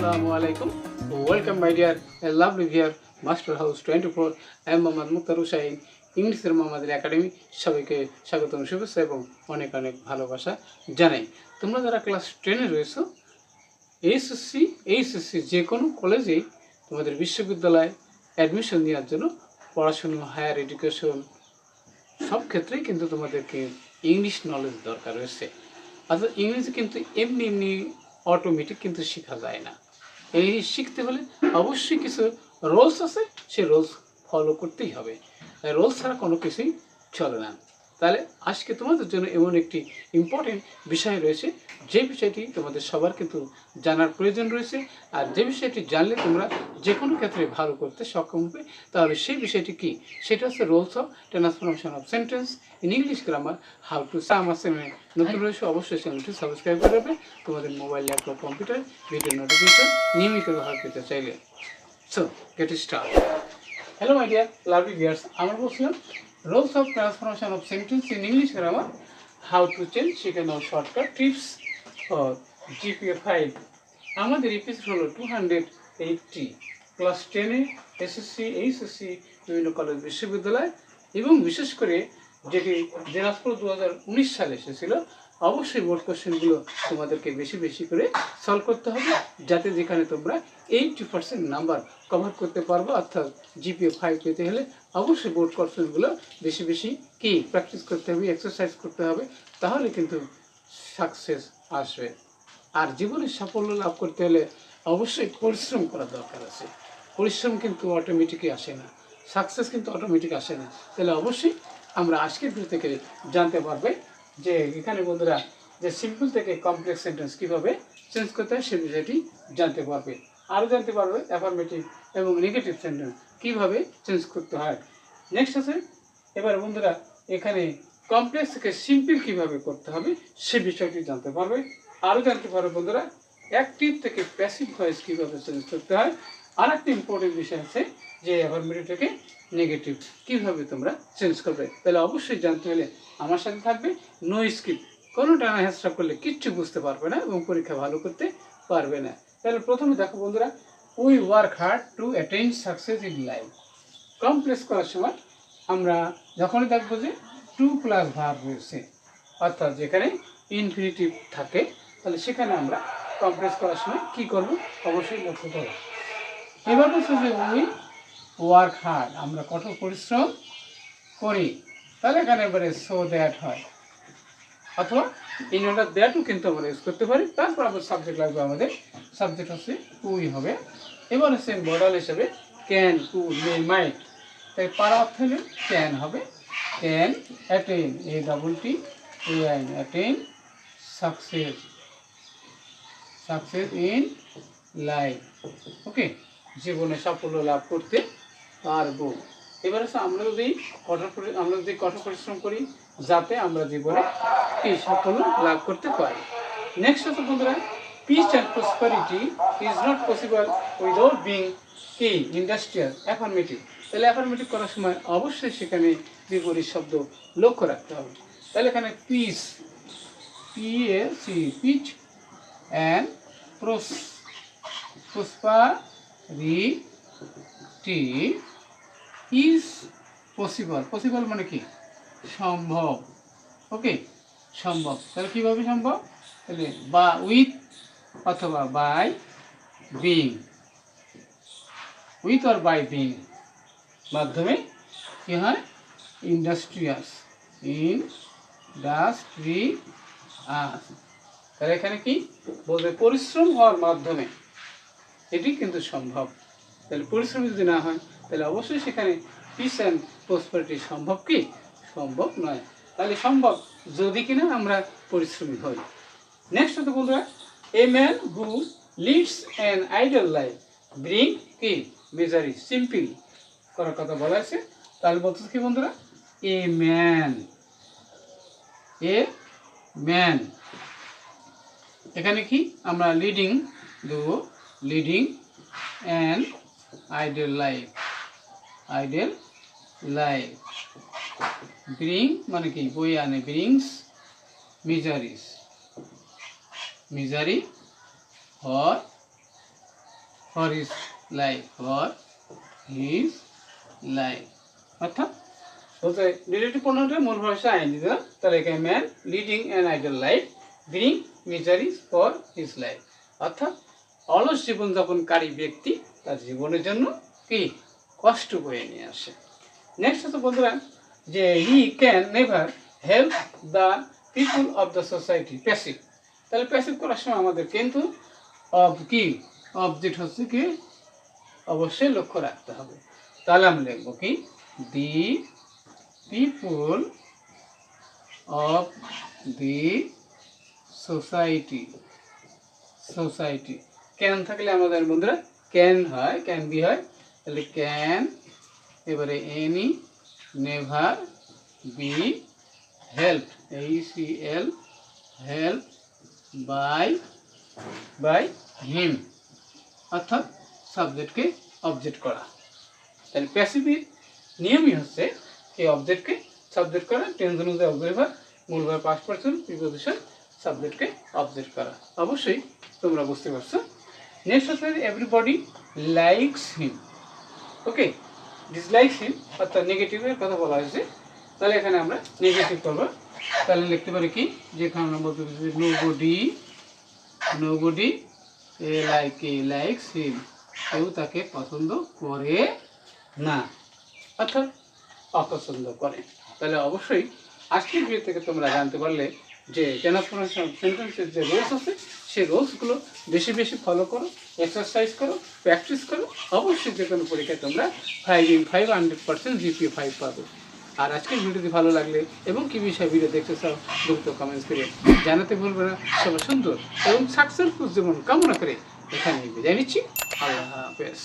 Assalamu alaikum. Welcome my dear lovely viewer Master House 24. I am Mohammad Mukhtar Hussain, ইংলিশের মোহাম্মদের academy. সবাইকে স্বাগতম, শুভেচ্ছা এবং অনেক অনেক ভালোবাসা জানাই। তোমরা যারা ক্লাস 10 এ রয়েছো, এইচএসসি যে কোনো কলেজেই তোমাদের বিশ্ববিদ্যালয়ে অ্যাডমিশন নেওয়ার জন্য পড়াশোনা, হায়ার এডুকেশন সব ক্ষেত্রেই কিন্তু তোমাদেরকে ইংলিশ নলেজ দরকার রয়েছে। অর্থাৎ ইংরেজি কিন্তু এমনি অটোমেটিক কিন্তু শেখা যায় না। ইংরেজি শিখতে হলে অবশ্যই কিছু রুলস আছে, সেই রুলস ফলো করতেই হবে। রুলস ছাড়া কোনো কিছুই চলে না। তাহলে আজকে তোমাদের জন্য এমন একটি ইম্পর্টেন্ট বিষয় রয়েছে, যে বিষয়টি তোমাদের সবার কিন্তু জানার প্রয়োজন রয়েছে। আর যে বিষয়টি জানলে তোমরা যে কোনো ক্ষেত্রে ভালো করতে সক্ষম হবে। তাহলে সেই বিষয়টি কি, সেটা হচ্ছে rules of transformation of sentence in English grammar how to. আমার চ্যানেলে নতুন রয়েছে, অবশ্যই চ্যানেলটি সাবস্ক্রাইব করে রাখবে। তোমাদের mobile, laptop, computer video notification নিয়মিত ব্যবহার করতে চাইলে। So get start. Hello my dear lovely viewers, আমরা বলছিলাম rules of transformation of sentence in English grammar how to change, সেখানে শর্টকাট টিপস ফর জিপিএ 5। আমাদের এপিসোড হলো 280। ক্লাস 10-এ এসএসসি, এইচএসসি, বিভিন্ন কলেজ, বিশ্ববিদ্যালয় এবং বিশেষ করে যেটি দিনাজপুর 2019 সালে এসেছিল, অবশ্যই বোর্ড কোশ্চেনগুলো তোমাদেরকে বেশি করে সলভ করতে হবে, যাতে যেখানে তোমরা 80% নাম্বার কভার করতে পারবো। অর্থাৎ জিপিএ 5 পেতে হলে অবশ্যই বোর্ড কোশ্চেনগুলো বেশি কি প্র্যাকটিস করতে হবে, এক্সারসাইজ করতে হবে, তাহলে কিন্তু সাকসেস আসবে। আর জীবনে সাফল্য লাভ করতে হলে অবশ্যই পরিশ্রম করা দরকার আছে। পরিশ্রম কিন্তু অটোমেটিকই আসে না, সাকসেস কিন্তু অটোমেটিক আসে না। তাহলে অবশ্যই আমরা আজকের ভিডিও থেকে জানতে পারবে যে এখানে বন্ধুরা যে সিম্পল থেকে কমপ্লেক্স সেন্টেন্স কীভাবে চেঞ্জ করতে হয়, সে বিষয়টি জানতে পারবে। আরও জানতে পারবে অ্যাফার্মেটিভ এবং নেগেটিভ সেন্টেন্স কীভাবে চেঞ্জ করতে হয়। নেক্সট আছে এবার বন্ধুরা এখানে কমপ্লেক্স থেকে সিম্পল কীভাবে করতে হবে, সে বিষয়টি জানতে পারবে। আরও জানতে পারবে বন্ধুরা অ্যাক্টিভ থেকে প্যাসিভ ভয়েস কীভাবে চেঞ্জ করতে হয়। আর একটা ইম্পর্টেন্ট বিষয় আছে যে অ্যাফার্মেটিভ থেকে নেগেটিভ কীভাবে তোমরা চেঞ্জ করবে। তাহলে অবশ্যই জানতে হলে আমার সাথে থাকবে, নো স্কিপ। কোনো টানা হেঁচড়া করলে কিচ্ছু বুঝতে পারবে না এবং পরীক্ষা ভালো করতে পারবে না। তাহলে প্রথমে দেখো বন্ধুরা, we work hard to attain success in life. Complex করার সময় আমরা যখনই দেখবো যে টু প্লাস ভার্ব রয়েছে, অর্থাৎ যেখানে ইনফিনিটিভ থাকে, তাহলে সেখানে আমরা কমপ্লেক্স করার সময় কী করবো অবশ্যই লক্ষ্য করব। এবার বলছে যে উই ওয়ার্ক হার্ড, আমরা কঠোর পরিশ্রম করি, তাহলে এখানে এবারে সো দ্যাট হয়, অথবা ইন অর্ডার দ্যাটও কিন্তু আমরা ইউজ করতে পারি। তারপর আবার সাবজেক্ট লাগবে, আমাদের সাবজেক্ট হচ্ছে উই হবে। এবার হচ্ছে মডেল হিসেবে ক্যান, কুড, মে, মাইট। তাই পারা অর্থ হলে ক্যান হবে, can attain, ATTAIN, attain success in life. Okay, জীবনে সাফল্য লাভ করতে পারবো। এবার হচ্ছে আমরা যদি কঠোর পরিশ্রম করি, যাতে আমরা জীবনে কি সাফল্য লাভ করতে পারি। নেক্সট হচ্ছে বন্ধুরা, piece and prosperity is not possible without being কি ইন্ডাস্ট্রিয়াল। অ্যাফার্মেটিভ, তাহলে অ্যাফার্মেটিভ করার সময় অবশ্যই সেখানে বিপরীত শব্দ লক্ষ্য রাখতে হবে। তাহলে এখানে peace, pitch and prosperity is possible মানে কি সম্ভব। ওকে, সম্ভব। তাহলে কীভাবে সম্ভব, তাহলে বা উইথ অথবা by being, with or by being মাধ্যমে কি হয়, ইন্ডাস্ট্রিয়াস। তাহলে এখানে কি বলবে, পরিশ্রম হওয়ার মাধ্যমে এটি কিন্তু সম্ভব। তাহলে পরিশ্রম যদি না হয়, তাহলে অবশ্যই সেখানে পিস অ্যান্ড প্রসপারিটি সম্ভব কি সম্ভব নয়। তাহলে সম্ভব যদি কিনা আমরা পরিশ্রমী হই। নেক্সট হতো বন্ধুরা, a man who leads an idle life bring কি মেজারি। সিম্পল করার কথা বলা আছে। তাহলে বলতেছে কি বন্ধুরা, এ ম্যান এখানে কি আমরা leading an idle life, bring মানে কি বই আনে, brings misery, for for his life, for his life. অর্থাৎ বলতে রিলেটিভ প্রোনাউনটা মূল ভাষা আইনি দিলাম, তাহলে এখানে man leading an idle life bring মিজারিজ for his life. অর্থাৎ অলস জীবনযাপনকারী ব্যক্তি তার জীবনের জন্য কি কষ্ট বয়ে নিয়ে আসে। নেক্সট হচ্ছে বন্ধুরা যে he can never help the people of the society, passive. তাহলে প্যাসিভ করার সময় আমাদের কিন্তু কি অবজেক্ট হচ্ছে কি অবশ্যই লক্ষ্য রাখতে হবে। তাহলে আমরা লিখবো কি the people of the society, society. Can থাকলে আমাদের বন্ধুরা ক্যান হয়, ক্যান বি হয়, তাহলে ক্যান এবারে any never be help, HEL help by him. অর্থাৎ সাবজেক্টকে অবজেক্ট করা। তাহলে প্যাসিভের নিয়মই হচ্ছে এই অবজেক্টকে সাবজেক্ট করা, টেন্স অনুযায়ী অবজেক্ট, মূল ভার্ব পাস্ট পারসন, প্রিপোজিশন, সাবজেক্টকে অবজেক্ট করা। অবশ্যই তোমরা বুঝতে পারছো। নেক্সট হচ্ছে everybody likes him. Okay, dislikes him অর্থাৎ নেগেটিভের কথা বলা হয়েছে, তাহলে এখানে আমরা নেগেটিভ করবো। তাহলে লিখতে পারি কি যেখানে আমরা বলতে পারি নোবডি লাইকস হিম, কেউ তাকে পছন্দ করে না, অর্থাৎ অপছন্দ করে। তাহলে অবশ্যই আজকের ভিডিও থেকে তোমরা জানতে পারলে যে ট্রান্সফরমেশন সেন্টেন্সের যে রুলস আছে সেই রুলসগুলো বেশি বেশি ফলো করো, এক্সারসাইজ করো, প্র্যাকটিস করো। অবশ্যই যে কোনো পরীক্ষায় তোমরা 500% GPA 5 পাবে। আর আজকের ভিডিওটি ভালো লাগলে এবং কি বিষয়ে ভিডিও দেখতে চাও দ্রুত কমেন্টস করে জানাতে ভুলবে না। সবাই সুন্দর এবং সাকসেসফুল জীবন কামনা করে এখানে বিদায় নিচ্ছি। আল্লাহ হাফেজ।